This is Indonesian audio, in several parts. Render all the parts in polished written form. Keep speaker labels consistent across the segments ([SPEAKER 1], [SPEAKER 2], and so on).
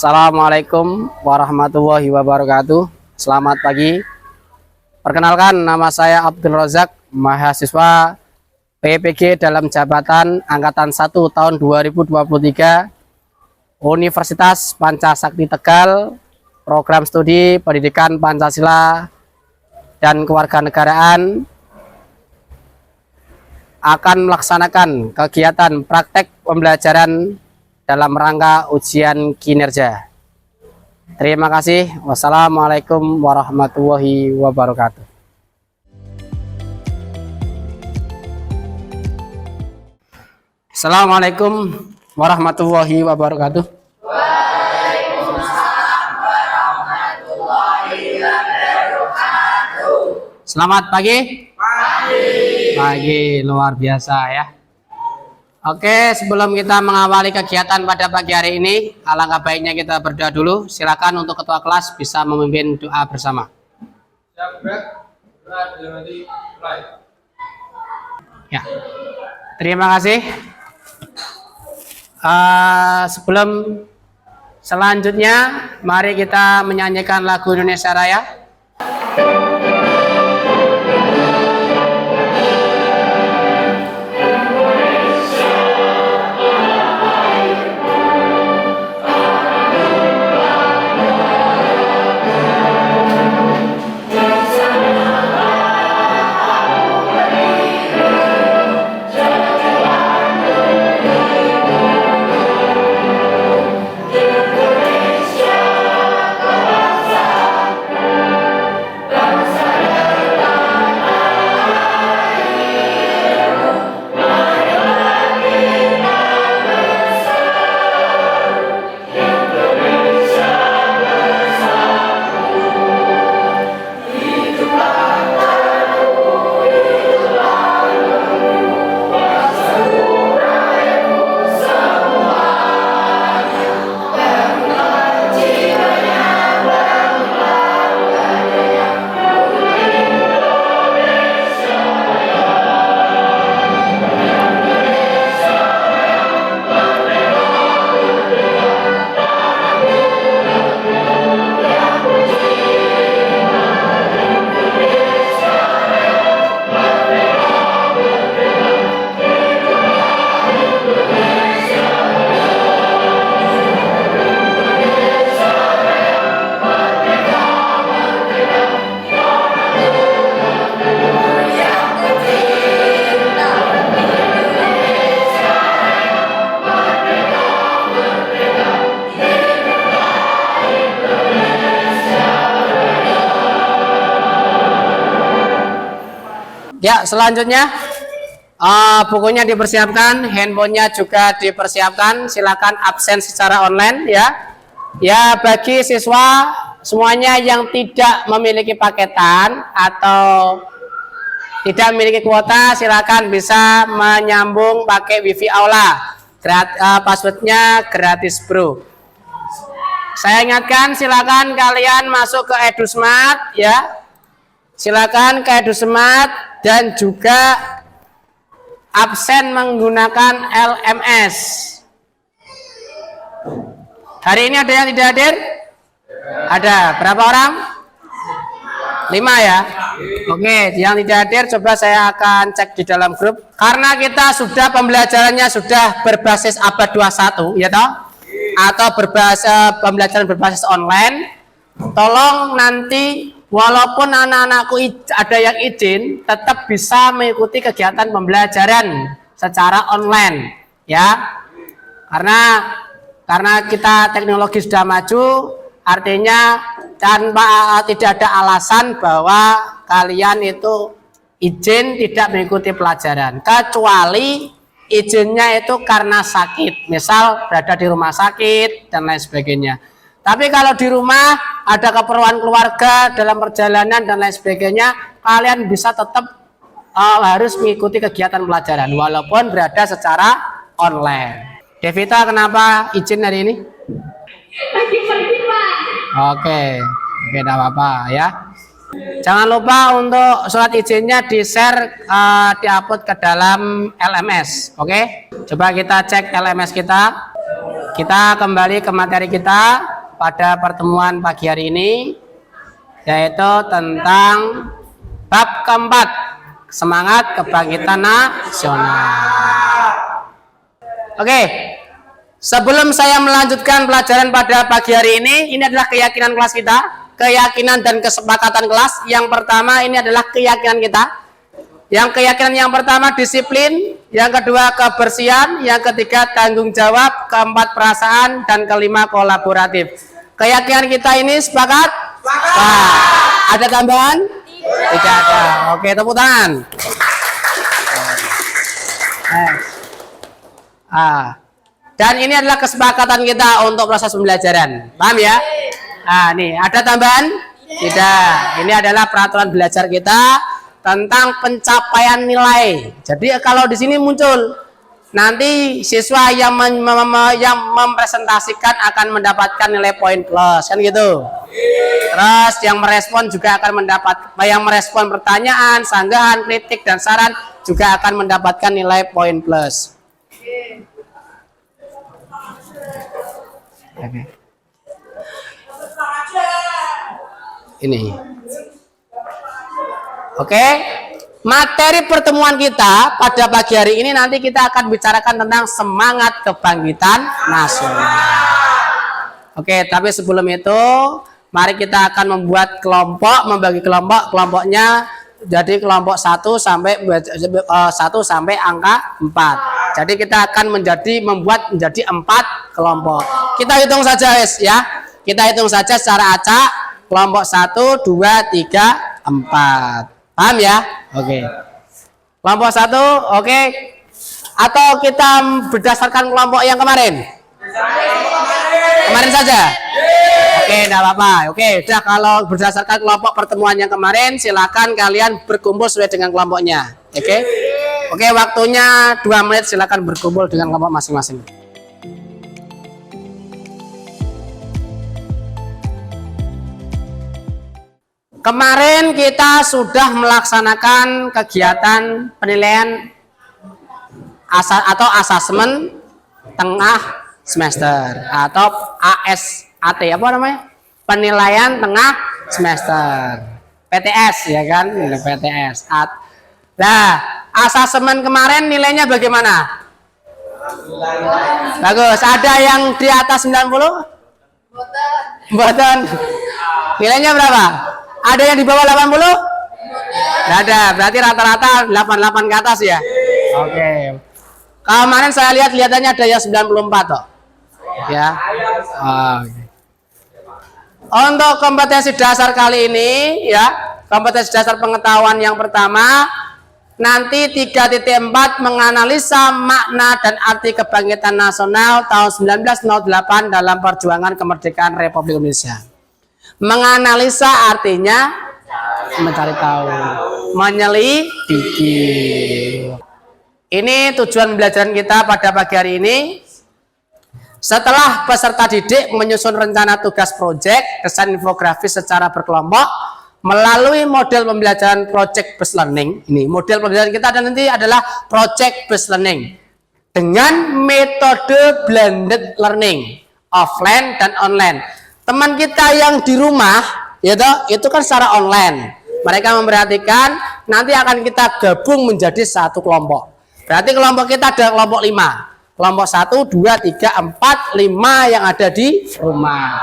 [SPEAKER 1] Assalamualaikum warahmatullahi wabarakatuh. Selamat pagi. Perkenalkan, nama saya Abdul Rozak, mahasiswa PPG dalam jabatan Angkatan 1 tahun 2023 Universitas Pancasakti Tegal, program studi Pendidikan Pancasila dan Kewarganegaraan, akan melaksanakan kegiatan praktek pembelajaran dalam rangka ujian kinerja. Terima kasih. Wassalamualaikum warahmatullahi wabarakatuh. Assalamualaikum warahmatullahi wabarakatuh.
[SPEAKER 2] Waalaikumsalam warahmatullahi wabarakatuh.
[SPEAKER 1] Selamat pagi. Pagi luar biasa ya. Oke, sebelum kita mengawali kegiatan pada pagi hari ini, alangkah baiknya kita berdoa dulu. Silakan untuk ketua kelas bisa memimpin doa bersama. Ya, terima kasih. Sebelum selanjutnya, mari kita menyanyikan lagu Indonesia Raya. Ya, selanjutnya bukunya dipersiapkan, handphonenya juga dipersiapkan. Silakan absen secara online ya. Ya, bagi siswa semuanya yang tidak memiliki paketan atau tidak memiliki kuota, silakan bisa menyambung pakai WiFi Aula. Passwordnya gratis, bro. Saya ingatkan, silakan kalian masuk ke EduSmart ya. Silakan ke EduSmart dan juga absen menggunakan LMS. Hari ini ada yang tidak hadir? Ada. Berapa orang? 5 ya. Oke, yang tidak hadir coba saya akan cek di dalam grup. Karena kita sudah pembelajarannya sudah berbasis abad 21 ya toh? Atau pembelajaran berbasis online. Tolong nanti walaupun anak-anakku ada yang izin, tetap bisa mengikuti kegiatan pembelajaran secara online ya. Karena kita teknologi sudah maju, artinya tidak ada alasan bahwa kalian itu izin tidak mengikuti pelajaran, kecuali izinnya itu karena sakit, misal berada di rumah sakit dan lain sebagainya. Tapi kalau di rumah ada keperluan keluarga dalam perjalanan dan lain sebagainya, kalian bisa tetap harus mengikuti kegiatan pelajaran walaupun berada secara online. Devita, kenapa izin hari ini? Oke, tidak apa-apa ya. Jangan lupa untuk surat izinnya di-share, di-upload ke dalam LMS. Oke, coba kita cek LMS kita. Kita kembali ke materi kita pada pertemuan pagi hari ini, yaitu tentang bab keempat, semangat kebangkitan nasional. Oke, sebelum saya melanjutkan pelajaran pada pagi hari ini adalah keyakinan kelas kita, keyakinan dan kesepakatan kelas. Yang pertama ini adalah keyakinan kita. Yang keyakinan yang pertama disiplin, yang kedua kebersihan, yang ketiga tanggung jawab, keempat perasaan, dan kelima kolaboratif. Keyakinan kita ini sepakat? Sepakat. Ada tambahan? Tidak ada. Oke, tepuk tangan. Dan ini adalah kesepakatan kita untuk proses pembelajaran. Paham ya? Nih, ada tambahan? Tidak. Ini adalah peraturan belajar kita tentang pencapaian nilai. Jadi kalau di sini muncul nanti siswa yang mempresentasikan akan mendapatkan nilai poin plus, kan gitu. Terus yang merespon juga akan merespon pertanyaan, sanggahan, kritik dan saran juga akan mendapatkan nilai poin plus. Ini. Oke, materi pertemuan kita pada pagi hari ini nanti kita akan bicarakan tentang semangat kebangkitan nasional. Oke, tapi sebelum itu, mari kita akan membuat kelompok, membagi kelompoknya jadi kelompok 1 sampai angka 4. Jadi kita akan membuat menjadi 4 kelompok. Kita hitung saja, guys, ya. Kita hitung saja secara acak, kelompok 1, 2, 3, 4. Paham ya? Oke. Kelompok 1, oke. Atau kita berdasarkan kelompok yang kemarin? Kemarin saja? Oke, enggak apa-apa. Oke, udah, kalau berdasarkan kelompok pertemuan yang kemarin, silakan kalian berkumpul sesuai dengan kelompoknya. Oke? Oke, waktunya 2 menit, silakan berkumpul dengan kelompok masing-masing. Kemarin kita sudah melaksanakan kegiatan penilaian atau asesmen tengah semester atau ASAT, apa namanya? Penilaian tengah semester. PTS ya kan? PTS. Nah, asesmen kemarin nilainya bagaimana? Bagus. Ada yang di atas 90? Mboten. Nilainya berapa? Ada yang di bawah 80? Tidak ada, berarti rata-rata 88 ke atas ya? Oke. Kemarin saya lihatannya ada yang 94 toh. Ya. Oke. Untuk kompetensi dasar kali ini ya, kompetensi dasar pengetahuan yang pertama, nanti 3.4 menganalisa makna dan arti kebangkitan nasional tahun 1908 dalam perjuangan kemerdekaan Republik Indonesia. Menganalisa artinya mencari tahu, menyelidiki. Ini tujuan pembelajaran kita pada pagi hari ini. Setelah peserta didik menyusun rencana tugas proyek, desain infografis secara berkelompok, melalui model pembelajaran project based learning. Ini model pembelajaran kita dan nanti adalah project based learning dengan metode blended learning, offline dan online. Teman kita yang di rumah itu kan secara online. Mereka memperhatikan, nanti akan kita gabung menjadi satu kelompok. Berarti kelompok kita ada kelompok 5. Kelompok 1, 2, 3, 4, 5 yang ada di rumah.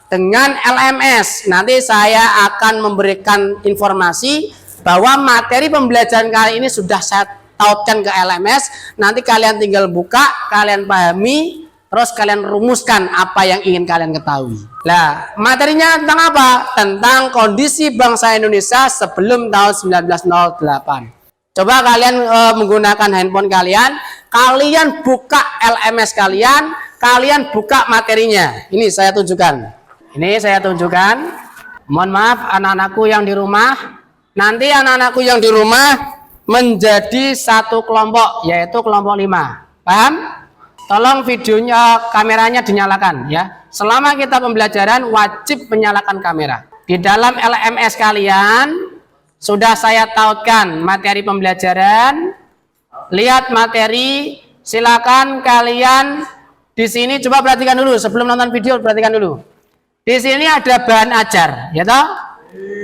[SPEAKER 1] Dengan LMS, nanti saya akan memberikan informasi bahwa materi pembelajaran kali ini sudah saya tautkan ke LMS. Nanti kalian tinggal buka, kalian pahami, terus kalian rumuskan apa yang ingin kalian ketahui. Nah, materinya tentang apa? Tentang kondisi bangsa Indonesia sebelum tahun 1908. Coba kalian menggunakan handphone kalian, kalian buka LMS kalian buka materinya. Ini saya tunjukkan. Mohon maaf anak-anakku yang di rumah. Nanti anak-anakku yang di rumah menjadi satu kelompok, yaitu kelompok 5. Paham? Tolong videonya, kameranya dinyalakan ya. Selama kita pembelajaran wajib menyalakan kamera. Di dalam LMS kalian sudah saya tautkan materi pembelajaran. Lihat materi, silakan kalian di sini coba perhatikan dulu sebelum nonton video, perhatikan dulu. Di sini ada bahan ajar, ya toh?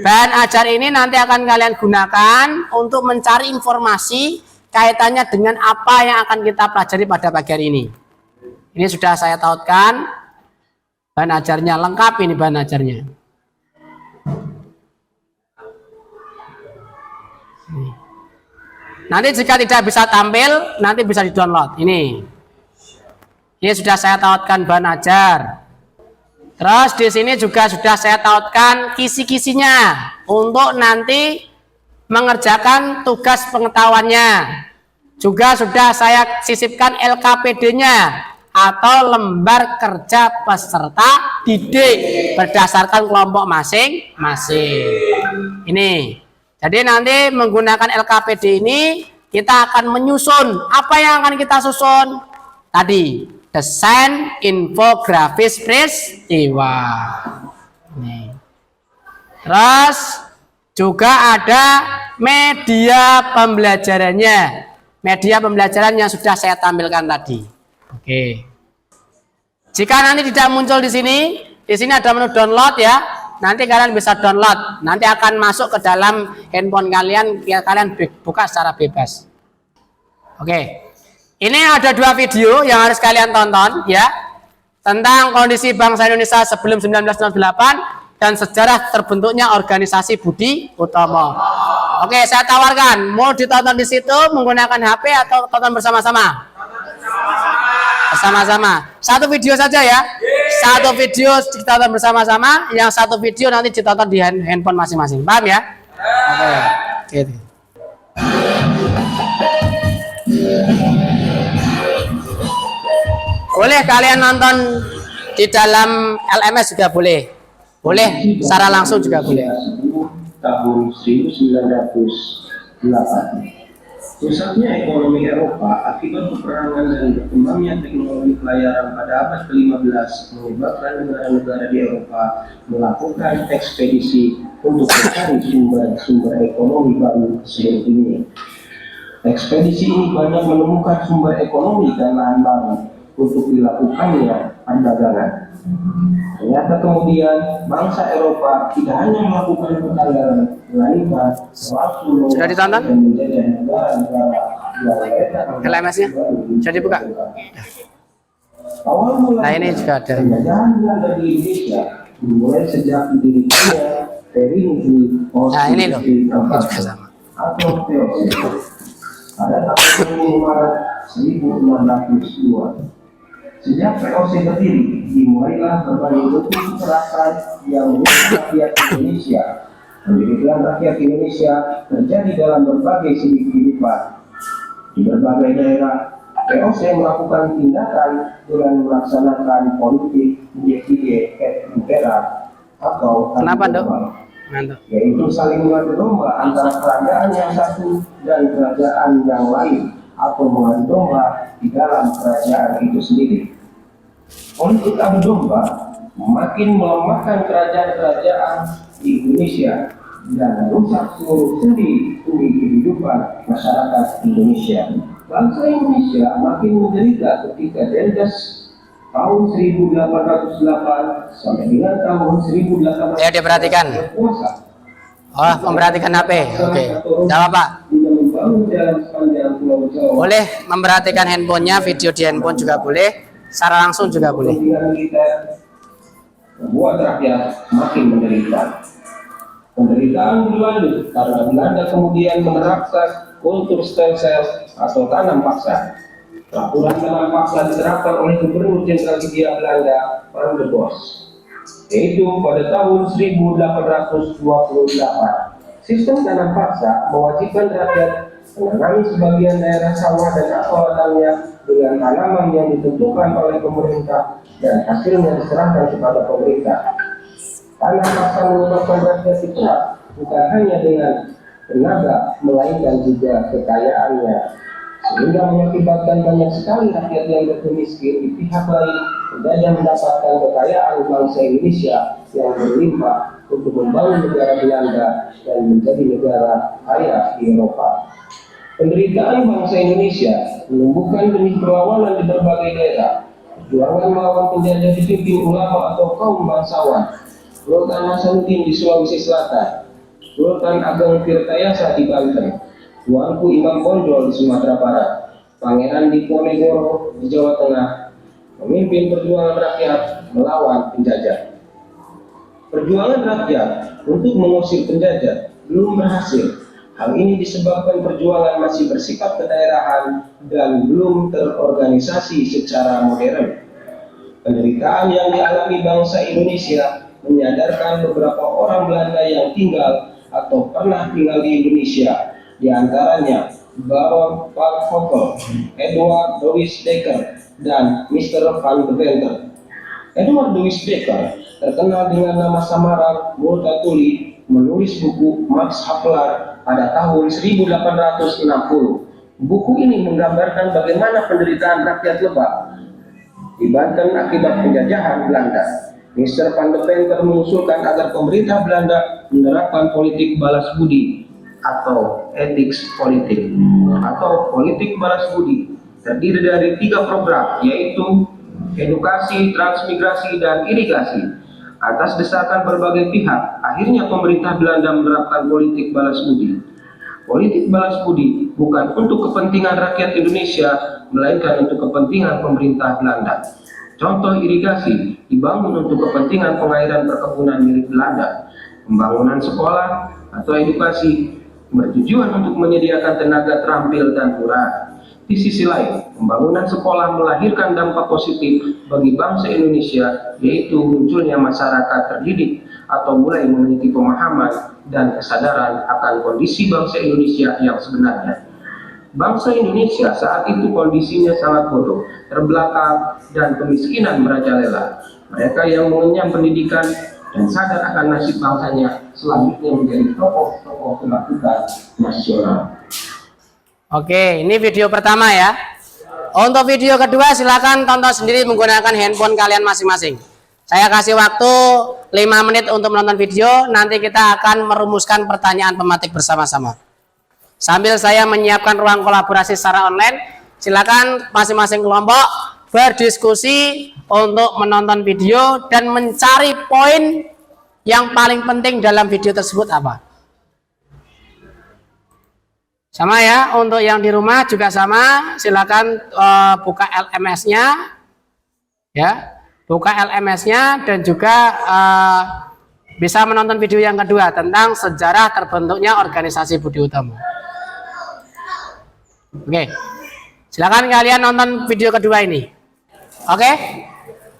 [SPEAKER 1] Bahan ajar ini nanti akan kalian gunakan untuk mencari informasi kaitannya dengan apa yang akan kita pelajari pada pagi hari ini. Ini sudah saya tautkan bahan ajarnya, lengkap ini bahan ajarnya. Nanti jika tidak bisa tampil, nanti bisa di-download. Ini sudah saya tautkan bahan ajar. Terus di sini juga sudah saya tautkan kisi-kisinya untuk nanti mengerjakan tugas pengetahuannya. Juga sudah saya sisipkan LKPD-nya atau lembar kerja peserta didik berdasarkan kelompok masing-masing. Ini. Jadi nanti menggunakan LKPD ini kita akan menyusun apa yang akan kita susun tadi, desain infografis peristiwa. Nih. Terus juga ada media pembelajarannya, media pembelajaran yang sudah saya tampilkan tadi. Oke. Jika nanti tidak muncul di sini ada menu download ya. Nanti kalian bisa download, nanti akan masuk ke dalam handphone kalian, ya kalian buka secara bebas. Oke, ini ada 2 video yang harus kalian tonton ya, tentang kondisi bangsa Indonesia sebelum 1998 dan sejarah terbentuknya organisasi Budi Utomo. Oke, saya tawarkan, mau ditonton di situ menggunakan HP atau tonton bersama-sama? Bersama-sama. Satu video saja ya. Satu video ditonton bersama-sama, yang satu video nanti ditonton di handphone masing-masing. Paham ya? Oke. Gitu. Boleh kalian nonton di dalam LMS juga boleh. Boleh secara langsung juga boleh.
[SPEAKER 3] Tahun 1908. Pusatnya ekonomi Eropa akibat peperangan dan berkembangnya teknologi pelayaran pada abad ke-15 menyebabkan negara-negara di Eropa melakukan ekspedisi untuk mencari sumber-sumber ekonomi baru di seluruh dunia. Ekspedisi ini banyak menemukan sumber ekonomi dan lahan baru untuk dilakukannya perdagangan. Ternyata kemudian bangsa Eropa tidak hanya melakukan perdagangan, melainkan
[SPEAKER 1] sudah ditonton? LMS-nya sudah dibuka? Nah ini juga ada.
[SPEAKER 3] Di Indonesia dimulai sejak didirikannya Provinsi
[SPEAKER 1] Nah ini loh, ini juga sama.
[SPEAKER 3] atau VOC pada tahun Maret 1602. Sejak VOC berdiri, dimulailah berbagai bentuk kekerasan yang menyerang rakyat Indonesia. Pendidikan rakyat Indonesia terjadi dalam berbagai segi kehidupan. Di berbagai daerah, VOC melakukan tindakan dengan melaksanakan politik dividende et impera atau
[SPEAKER 1] Kenapa dok?
[SPEAKER 3] Yaitu saling mengadu domba antara kerajaan yang satu dan kerajaan yang lain atau mengadu domba di dalam kerajaan itu sendiri. Politik adu domba makin melemahkan kerajaan-kerajaan di Indonesia dan merusak seluruh sendi kehidupan masyarakat Indonesia. Bangsa Indonesia makin menderita ketika Dendes tahun 1808 sampai dengan tahun 1800.
[SPEAKER 1] Ya diperhatikan. Oh, memperhatikan HP. Oke. Jawab Pak. Boleh memperhatikan handphonenya, video di handphone juga boleh, secara langsung juga boleh.
[SPEAKER 3] Membuat rakyat makin menderita. Penderitaan berlanjut karena Belanda kemudian menerapkan kultur stelsel atau tanam paksa. Peraturan tanam paksa diterapkan oleh Gubernur Jenderal Hindia Belanda Van der Bos, yaitu pada tahun 1828. Sistem tanam paksa mewajibkan rakyat menanami sebagian daerah sawah dan ladangnya dengan tanaman yang ditentukan oleh pemerintah dan hasilnya diserahkan kepada pemerintah. Tanam paksa menyebabkan rakyat diperah bukan hanya dengan tenaga melainkan juga kekayaannya, sehingga mengakibatkan banyak sekali rakyat yang miskin di pihak lain tidak mendapatkan kekayaan bangsa Indonesia yang berlimpah untuk membangun negara Belanda dan menjadi negara kaya di Eropa. Penderitaan bangsa Indonesia menumbuhkan benih perlawanan di berbagai daerah, Perjuangan melawan penjajah dipimpin ulama atau kaum bangsawan. Sultan Hasanuddin di Sulawesi Selatan, Sultan Ageng Tirtayasa di Banten, Tuanku Imam Bonjol di Sumatera Barat, Pangeran Diponegoro di Jawa Tengah, memimpin perjuangan rakyat melawan penjajah. Perjuangan rakyat untuk mengusir penjajah belum berhasil. Hal ini disebabkan perjuangan masih bersifat kedaerahan dan belum terorganisasi secara modern. Penderitaan yang dialami bangsa Indonesia menyadarkan beberapa orang Belanda yang tinggal atau pernah tinggal di Indonesia, di antaranya Baron van Hockel, Edward Louis Dekker, dan Mr. van Deventer. Edward Louis Dekker terkenal dengan nama samaran Multatuli, menulis buku Max Havelaar pada tahun 1860. Buku ini menggambarkan bagaimana penderitaan rakyat Lebak di Banten akibat penjajahan Belanda. Mr. van Deventer mengusulkan agar pemerintah Belanda menerapkan politik balas budi atau ethics politik atau politik balas budi, terdiri dari 3 program, yaitu edukasi, transmigrasi, dan irigasi. Atas desakan berbagai pihak, akhirnya pemerintah Belanda menerapkan politik balas budi. Politik balas budi bukan untuk kepentingan rakyat Indonesia, melainkan untuk kepentingan pemerintah Belanda. Contoh irigasi dibangun untuk kepentingan pengairan perkebunan milik Belanda. Pembangunan sekolah atau edukasi bertujuan untuk menyediakan tenaga terampil dan murah. Di sisi lain, pembangunan sekolah melahirkan dampak positif bagi bangsa Indonesia, yaitu munculnya masyarakat terdidik atau mulai memiliki pemahaman dan kesadaran akan kondisi bangsa Indonesia yang sebenarnya. Bangsa Indonesia saat itu kondisinya sangat bodoh, terbelakang, dan kemiskinan merajalela. Mereka yang mengenyam pendidikan dan sadar akan nasib bangsanya selanjutnya menjadi tokoh-tokoh kebangkitan nasional.
[SPEAKER 1] Oke, ini video pertama ya. Untuk video kedua silakan tonton sendiri menggunakan handphone kalian masing-masing. Saya kasih waktu 5 menit untuk menonton video. Nanti kita akan merumuskan pertanyaan pematik bersama-sama. Sambil saya menyiapkan ruang kolaborasi secara online, silakan masing-masing kelompok berdiskusi untuk menonton video dan mencari poin yang paling penting dalam video tersebut apa. Sama ya, untuk yang di rumah juga sama, silakan buka LMS-nya ya, buka LMS-nya dan juga bisa menonton video yang kedua tentang sejarah terbentuknya organisasi Budi Utomo. Oke, silakan kalian nonton video kedua ini. Oke,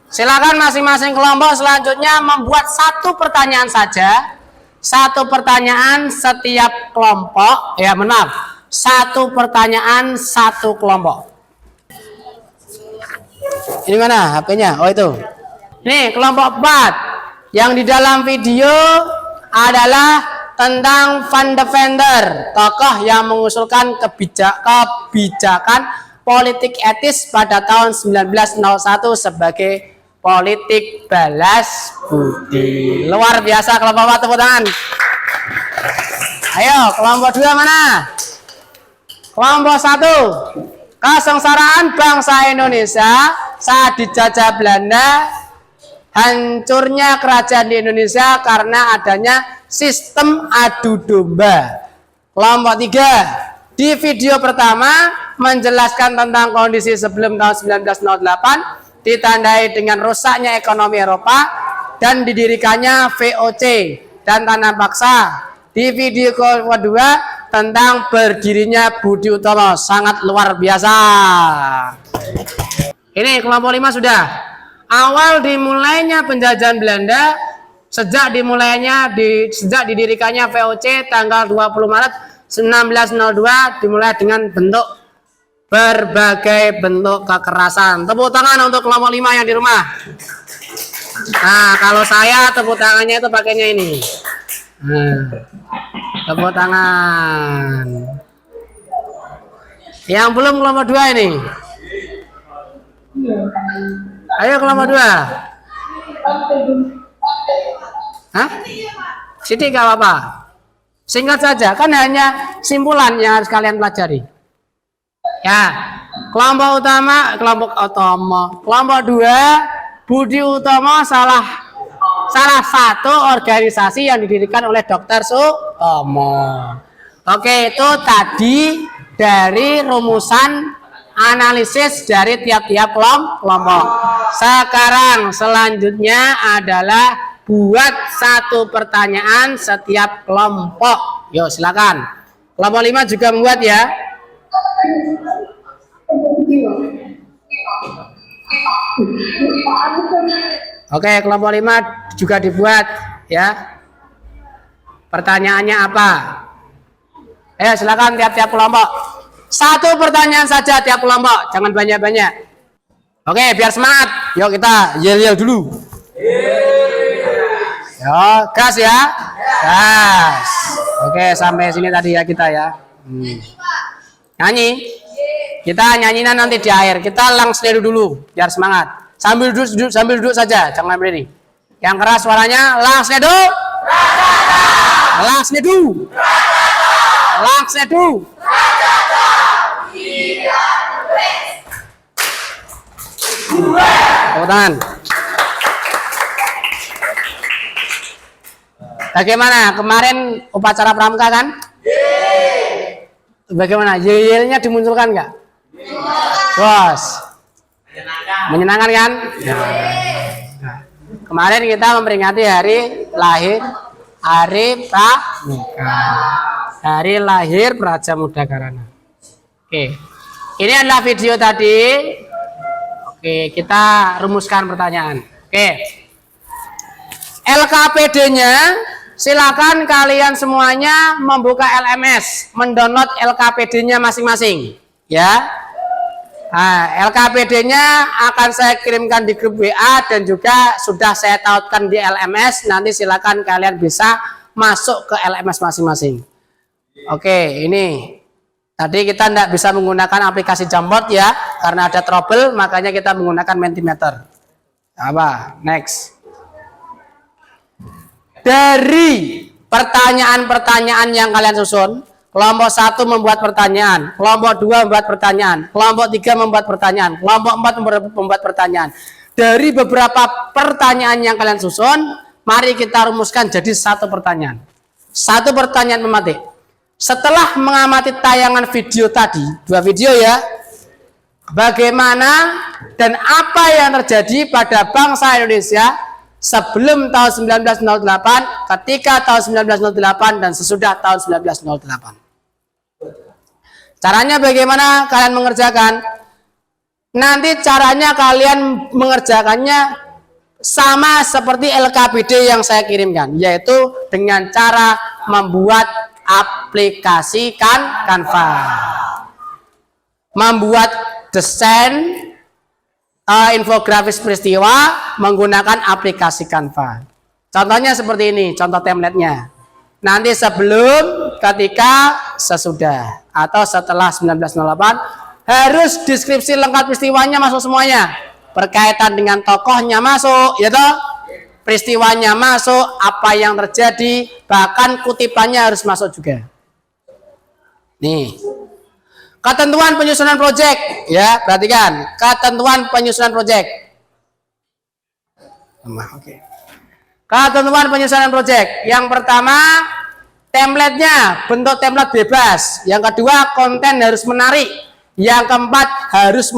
[SPEAKER 1] silakan masing-masing kelompok selanjutnya membuat 1 pertanyaan saja. 1 pertanyaan setiap kelompok, ya benar. 1 pertanyaan 1 kelompok. Ini mana HP-nya? Oh itu. Nih kelompok 4. Yang di dalam video adalah tentang Van Deventer, tokoh yang mengusulkan kebijakan politik etis pada tahun 1901 sebagai politik balas budi. Luar biasa kelompok 4, tepuk tangan. Ayo kelompok 2 mana? Kelompok 1. Kesengsaraan bangsa Indonesia saat dijajah Belanda, hancurnya kerajaan di Indonesia karena adanya sistem adu domba. Kelompok 3. Di video pertama menjelaskan tentang kondisi sebelum tahun 1908, ditandai dengan rusaknya ekonomi Eropa dan didirikannya VOC dan tanah paksa. Di video kedua tentang berdirinya Budi Utomo, sangat luar biasa. Ini kelompok 5 sudah. Awal dimulainya penjajahan Belanda, sejak didirikannya VOC tanggal 20 Maret 1902 dimulai dengan berbagai bentuk kekerasan. Tepuk tangan untuk kelompok 5 yang di rumah. Nah, kalau saya tepuk tangannya itu pakainya ini. Tepuk tangan. Yang belum kelompok 2 ini. Ayo kelompok 2. Hah? Sidik gak apa-apa. Singkat saja, kan hanya simpulan yang harus kalian pelajari. Ya, Kelompok utama, kelompok 2, Budi Utomo salah satu organisasi yang didirikan oleh Dr. Sutomo. Oke, itu tadi dari rumusan analisis dari tiap-tiap kelompok. Sekarang selanjutnya adalah buat satu pertanyaan setiap kelompok. Yuk, silakan. Kelompok 5 juga membuat ya. Oke, kelompok 5 juga dibuat ya. Pertanyaannya apa? Silakan tiap-tiap kelompok. Satu pertanyaan saja tiap kelompok, jangan banyak-banyak. Oke, biar semangat. Yuk kita yel-yel dulu. Yo, gas ya. Gas. Oke, sampai sini tadi ya kita ya. Nyanyi. Kita nyanyinan nanti di akhir. Kita langsung dulu biar semangat. Sambil duduk saja, jangan berdiri. Yang keras suaranya langsung duduk. Langsung duduk. Langsung duduk. Tepuk tangan. Bagaimana kemarin upacara pramuka kan? Bagaimana? Yel-yelnya dimunculkan nggak? Bos. Menyenangkan kan? Nah, kemarin kita memperingati hari pramuka. Hari lahir Praja Muda Karana. Oke. Ini adalah video tadi. Oke, kita rumuskan pertanyaan. Oke. LKPD-nya silakan kalian semuanya membuka LMS, mendownload LKPD-nya masing-masing, ya. Nah, LKPD-nya akan saya kirimkan di grup WA dan juga sudah saya tautkan di LMS. Nanti silakan kalian bisa masuk ke LMS masing-masing. Oke, ini tadi kita tidak bisa menggunakan aplikasi Jamboard ya, karena ada trouble, makanya kita menggunakan Mentimeter. Apa? Next. Dari pertanyaan-pertanyaan yang kalian susun, kelompok 1 membuat pertanyaan, kelompok 2 membuat pertanyaan, kelompok 3 membuat pertanyaan, kelompok 4 membuat pertanyaan. Dari beberapa pertanyaan yang kalian susun, mari kita rumuskan jadi satu pertanyaan. Satu pertanyaan mematik. Setelah mengamati tayangan video tadi, 2 video ya, bagaimana dan apa yang terjadi pada bangsa Indonesia sebelum tahun 1908, ketika tahun 1908, dan sesudah tahun 1908. Caranya bagaimana kalian mengerjakan? Nanti caranya kalian mengerjakannya sama seperti LKPD yang saya kirimkan, yaitu dengan cara membuat aplikasi Canva. Membuat desain infografis peristiwa menggunakan aplikasi Canva. Contohnya seperti ini, contoh template-nya. Nanti sebelum, ketika, sesudah, atau setelah 1908, harus deskripsi lengkap peristiwanya masuk semuanya. Berkaitan dengan tokohnya masuk, ya toh? Peristiwanya masuk, apa yang terjadi, bahkan kutipannya harus masuk juga. Nih. Ketentuan penyusunan proyek, ya, perhatikan. Ketentuan penyusunan proyek. Oke. Ketentuan penyusunan proyek. Yang pertama, template-nya bentuk template bebas. Yang kedua, konten harus menarik. Yang keempat, harus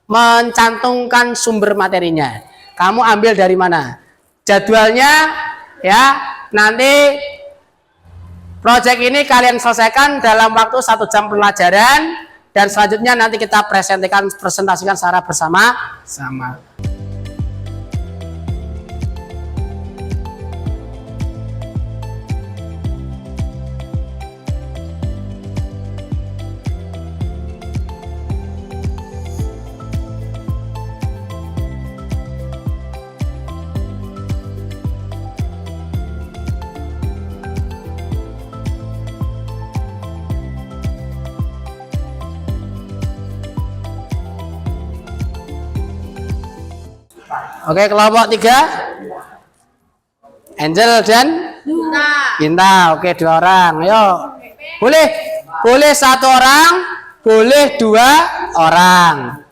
[SPEAKER 1] mencantumkan sumber materinya. Kamu ambil dari mana? Jadwalnya, ya, nanti proyek ini kalian selesaikan dalam waktu 1 jam pelajaran, dan selanjutnya nanti kita presentasikan secara bersama-sama. Oke, kelompok 3, Angel dan Binta. Oke, 2 orang. Ayo, boleh 1 orang boleh 2 orang.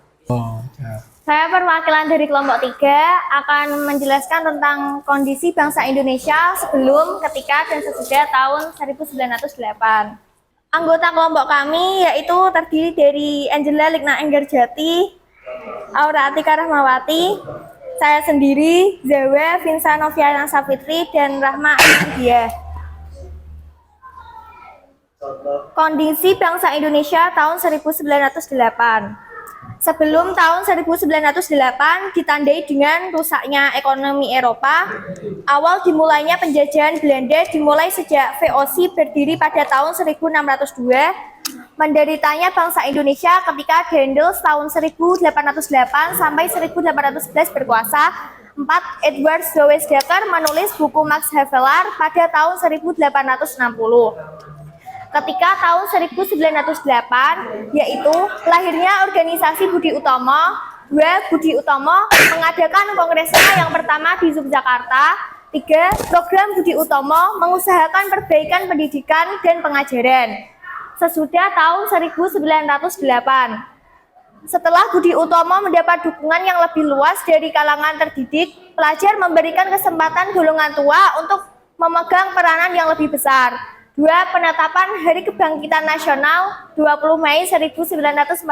[SPEAKER 2] Saya perwakilan dari kelompok 3 akan menjelaskan tentang kondisi bangsa Indonesia sebelum, ketika, dan sesudah tahun 1908. Anggota kelompok kami yaitu terdiri dari Angela Likna Enggarjati, Aura Atika Rahmawati, saya sendiri, Zawa Vinsa Noviana Safitri, dan Rahma Dia. Kondisi bangsa Indonesia tahun 1908. Sebelum tahun 1908 ditandai dengan rusaknya ekonomi Eropa. Awal dimulainya penjajahan Belanda dimulai sejak VOC berdiri pada tahun 1602. Menderitanya bangsa Indonesia ketika Daendels tahun 1808 sampai 1811 berkuasa. 4. Edward Dewesdaker menulis buku Max Havelaar pada tahun 1860. Ketika tahun 1908, yaitu lahirnya organisasi Budi Utomo. 2. Budi Utomo mengadakan kongresnya yang pertama di Yogyakarta. 3. Program Budi Utomo mengusahakan perbaikan pendidikan dan pengajaran. Sesudah tahun 1908, setelah Budi Utomo mendapat dukungan yang lebih luas dari kalangan terdidik, pelajar memberikan kesempatan golongan tua untuk memegang peranan yang lebih besar. 2. Penetapan Hari Kebangkitan Nasional 20 Mei 1948.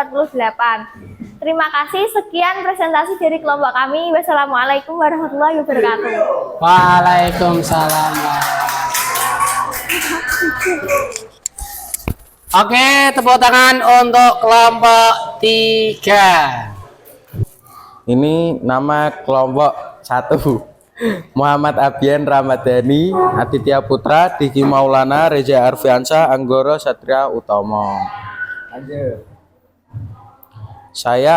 [SPEAKER 2] Terima kasih, sekian presentasi dari kelompok kami. Wassalamualaikum warahmatullahi wabarakatuh.
[SPEAKER 1] Waalaikumsalam. Oke, tepuk tangan untuk kelompok 3.
[SPEAKER 4] Ini nama kelompok 1. Muhammad Abian Ramadhani, Aditya Putra, Diki Maulana, Reza Arfiansyah, Anggoro Satria Utomo. Saya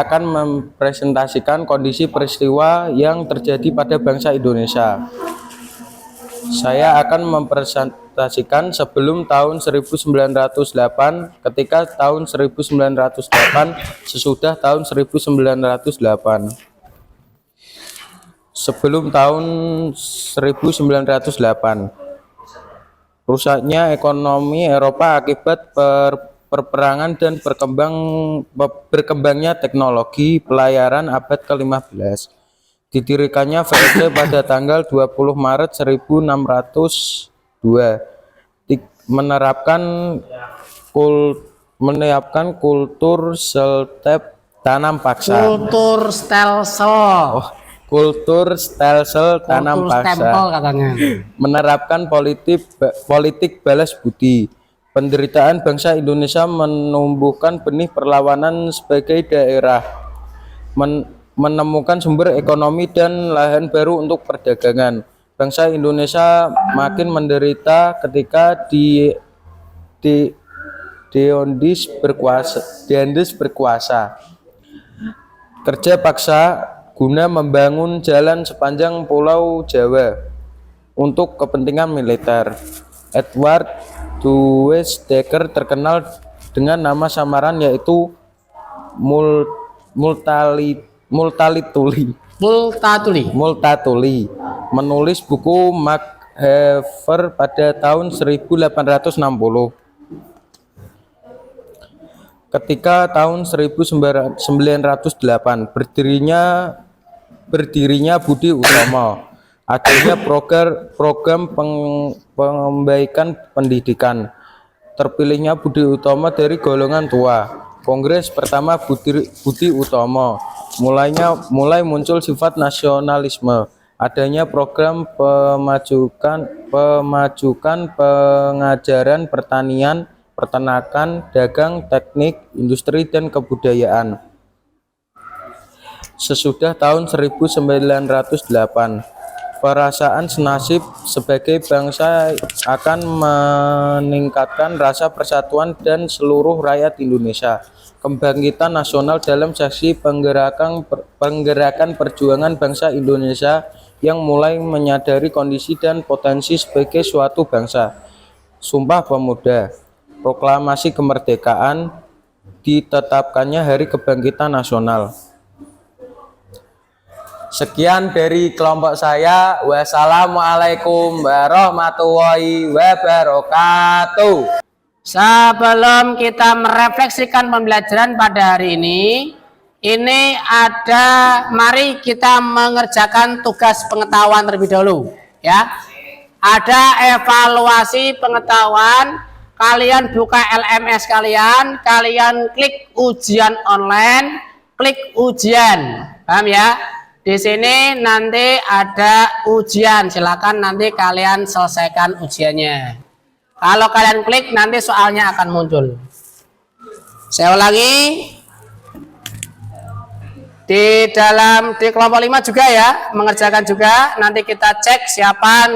[SPEAKER 4] akan mempresentasikan kondisi peristiwa yang terjadi pada bangsa Indonesia. Saya akan mempresentasikan sebelum tahun 1908, ketika tahun 1908, sesudah tahun 1908. Sebelum tahun 1908, rusaknya ekonomi Eropa akibat perperangan dan berkembangnya teknologi pelayaran abad ke-15. Didirikannya VOC pada tanggal 20 Maret 1602, menerapkan kultur seltep tanam paksa.
[SPEAKER 1] Kultur stelsel.
[SPEAKER 4] Kultur stelsel tanam paksa, menerapkan politik balas budi. Penderitaan bangsa Indonesia menumbuhkan benih perlawanan sebagai daerah, menemukan sumber ekonomi dan lahan baru untuk perdagangan. Bangsa Indonesia makin menderita ketika Daendels berkuasa. Kerja paksa guna membangun jalan sepanjang Pulau Jawa untuk kepentingan militer. Edward Dewesdaker terkenal dengan nama samaran yaitu Multatuli, menulis buku Max Havelaar pada tahun 1860. Ketika tahun 1908 berdirinya Budi Utomo, adanya program pembaikan pendidikan. Terpilihnya Budi Utomo dari golongan tua. Kongres pertama Budi Utomo, mulai muncul sifat nasionalisme. Adanya program pemajukan pengajaran pertanian, peternakan, dagang, teknik, industri, dan kebudayaan. Sesudah tahun 1908, perasaan senasib sebagai bangsa akan meningkatkan rasa persatuan dan seluruh rakyat Indonesia. Kebangkitan nasional dalam seksi penggerakan perjuangan bangsa Indonesia yang mulai menyadari kondisi dan potensi sebagai suatu bangsa. Sumpah Pemuda, proklamasi kemerdekaan, ditetapkannya Hari Kebangkitan Nasional. Sekian dari kelompok saya. Wassalamualaikum warahmatullahi wabarakatuh.
[SPEAKER 1] Sebelum kita merefleksikan pembelajaran pada hari ini mari kita mengerjakan tugas pengetahuan terlebih dahulu, ya. Ada evaluasi pengetahuan, kalian buka LMS kalian klik ujian online, klik ujian, paham ya? Di sini nanti ada ujian, silakan nanti kalian selesaikan ujiannya. Kalau kalian klik nanti soalnya akan muncul. Saya ulangi. Di kelompok 5 juga ya, mengerjakan juga. Nanti kita cek siapa.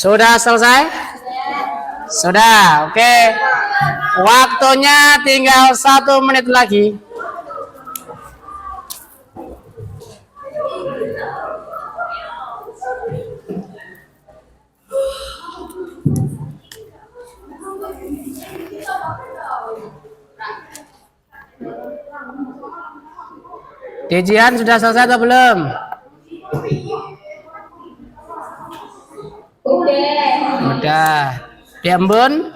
[SPEAKER 1] Sudah selesai? Sudah, oke. Waktunya tinggal 1 menit lagi. Ujian sudah selesai atau belum? Udah. Diambun?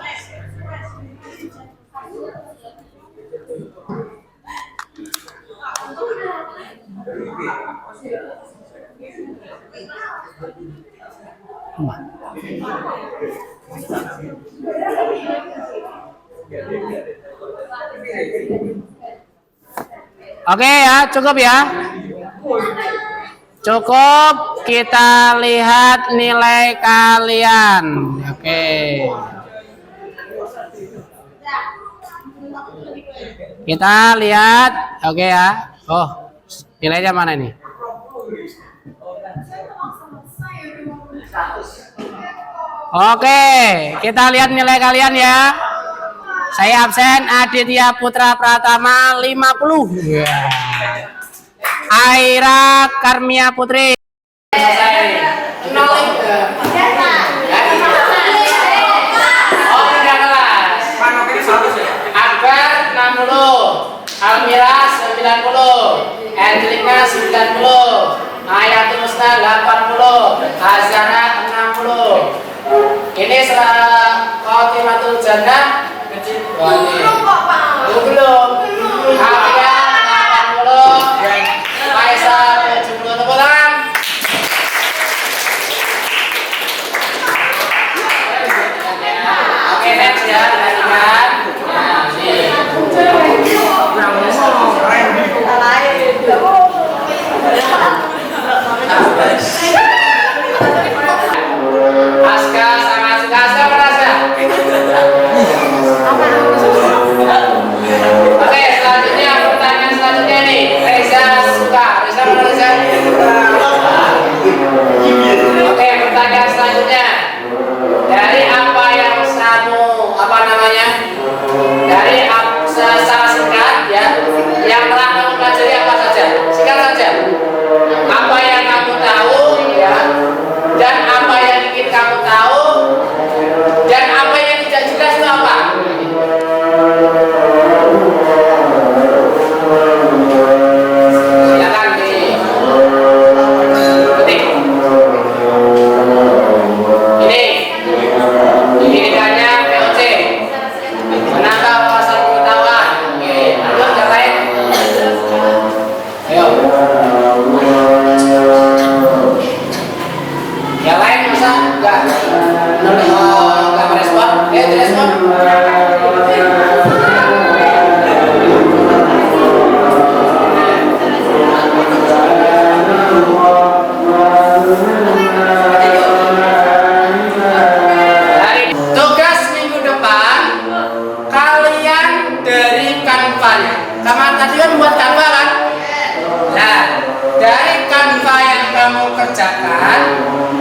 [SPEAKER 1] Oke ya, cukup ya. Cukup, kita lihat nilai kalian. Oke. Kita lihat, oke ya. Oh, nilainya mana nih? Oke, kita lihat nilai kalian ya. Saya absen Aditya Putra Pratama 50. Yeah. Aira Karmia Putri. Akbar 60, Almira 90, Angelina 90, Ayatul Musta 80, Azara 60. Ini Khotimatul Jannah belum. Kalian 80, Faisal 70, tepuk tangan. Oke, next ya, lanjutkan. Nah, nih. Aska sama Aska merasa. juga membuat Canva kan? Nah, dari Canva yang kamu kerjakan,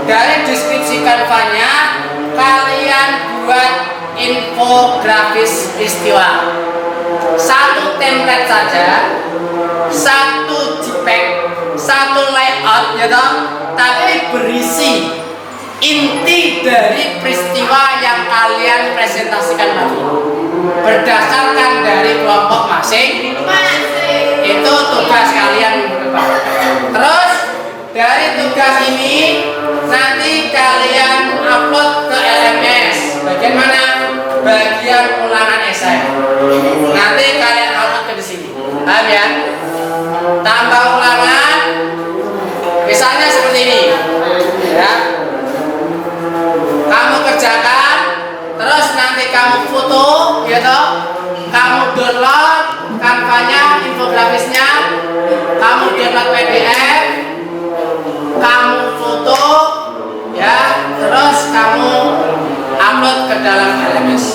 [SPEAKER 1] dari deskripsi Canva-nya, kalian buat infografis peristiwa. Satu template saja, satu JPEG, satu layout, ya toh, tapi berisi inti dari peristiwa yang kalian presentasikan tadi. Berdasarkan dari kelompok masing, itu tugas kalian minggu depan. Terus dari tugas ini nanti kalian upload ke LMS. Bagian mana? Bagian ulangan esai. Nanti kalian upload ke sini. Paham ya? Tambah ulangan. Misalnya seperti ini. Ya. Kamu kerjakan, terus nanti kamu foto, ya toh? Kamu download Canva-nya, infografisnya, kamu download PDF, kamu foto, ya, terus kamu upload ke dalam LMS.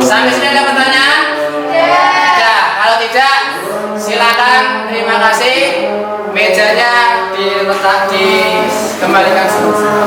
[SPEAKER 1] Sampai sini ada pertanyaan? Ya, kalau tidak, silakan. Terima kasih. Mejanya diletak dikembalikan semua.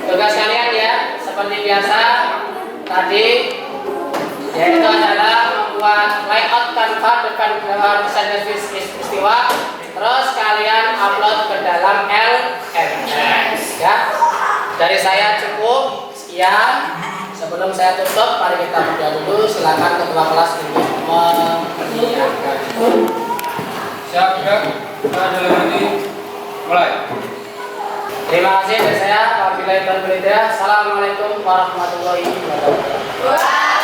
[SPEAKER 1] Tugas kalian ya, seperti biasa tadi, yaitu adalah membuat layout Canva dengan servis peristiwa, terus kalian upload ke dalam LMS. Ya, dari saya cukup sekian. Sebelum saya tutup, mari kita berdoa dulu. Silakan ketua kelas untuk menyiapkan.
[SPEAKER 5] Siap, siap. Kita adalah nanti mulai.
[SPEAKER 1] Terima kasih dari saya. Wabillahi taufiq wal hidayah. Assalamualaikum warahmatullahi wabarakatuh.